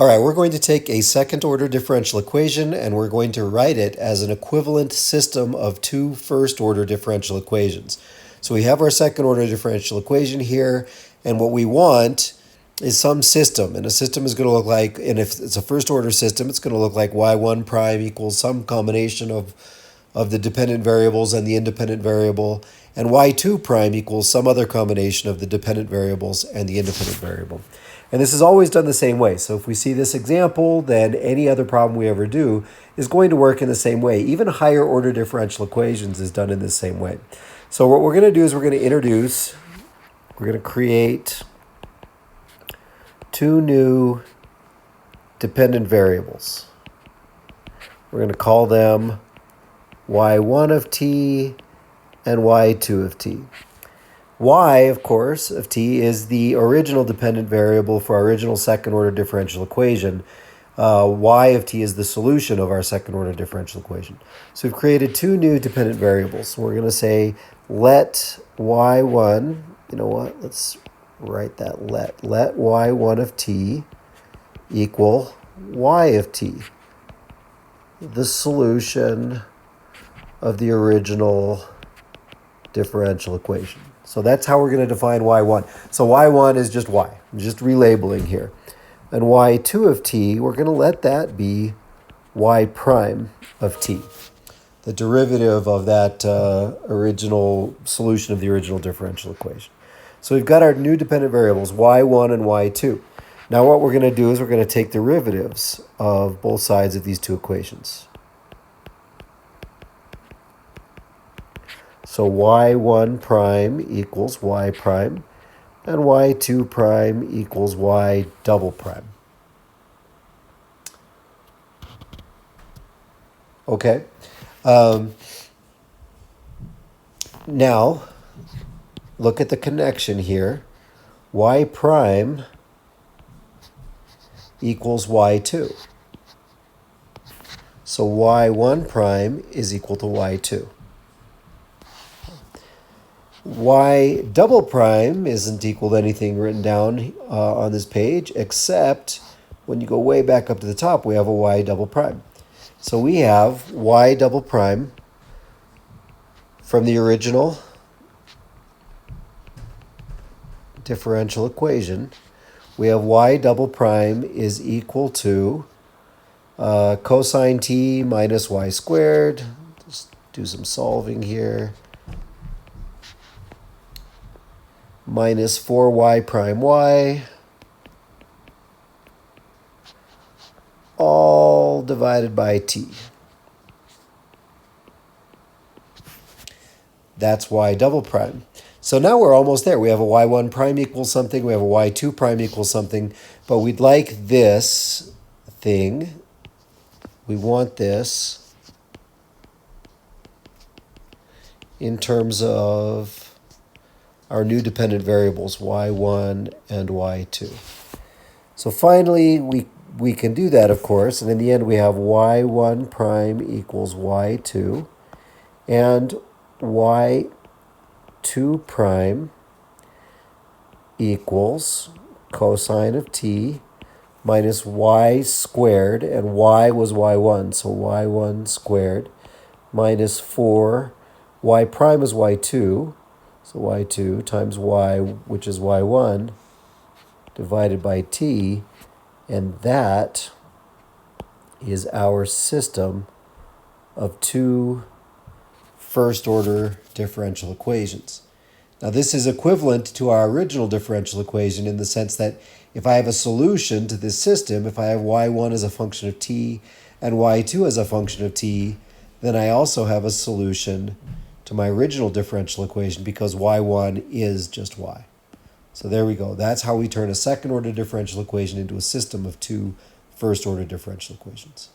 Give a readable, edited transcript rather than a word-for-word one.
All right, we're going to take a second order differential equation and we're going to write it as an equivalent system of two first order differential equations. So we have our second order differential equation here, and what we want is some system. And a system is going to look like, and if it's a first order system, it's going to look like y1 prime equals some combination of the dependent variables and the independent variable, and y2 prime equals some other combination of the dependent variables and the independent variable. And this is always done the same way. So if we see this example, then any other problem we ever do is going to work in the same way. Even higher order differential equations is done in the same way. So what we're going to do is we're going to create two new dependent variables. We're going to call them y1 of t and y2 of t. Y, of course, of t is the original dependent variable for our original second order differential equation. Y of t is the solution of our second order differential equation. So we've created two new dependent variables. We're going to say let y1, you know what, let's write that let y1 of t equal y of t, the solution of the original differential equation. So that's how we're going to define y1. So y1 is just y. I'm just relabeling here. And y2 of t, we're going to let that be y prime of t, the derivative of that original solution of the original differential equation. So we've got our new dependent variables, y1 and y2. Now what we're going to do is we're going to take derivatives of both sides of these two equations. So y1 prime equals y prime, and y2 prime equals y double prime. Okay. Now, look at the connection here. Y prime equals y2. So y1 prime is equal to y2. Y double prime isn't equal to anything written down on this page, except when you go way back up to the top, we have a y double prime. So we have y double prime from the original differential equation. We have y double prime is equal to cosine t minus y squared. Just do some solving here. Minus 4y prime y, all divided by t. That's y double prime. So now we're almost there. We have a y1 prime equals something, we have a y2 prime equals something, but we'd like this thing, we want this in terms of our new dependent variables, y1 and y2. So finally, we can do that, of course, and in the end we have y1 prime equals y2, and y2 prime equals cosine of t minus y squared, and y was y1, so y1 squared, minus 4, y prime is y2, so y2 times y, which is y1, divided by t, and that is our system of two first-order differential equations. Now this is equivalent to our original differential equation in the sense that if I have a solution to this system, if I have y1 as a function of t and y2 as a function of t, then I also have a solution to my original differential equation because y1 is just y. So there we go. That's how we turn a second order differential equation into a system of two first order differential equations.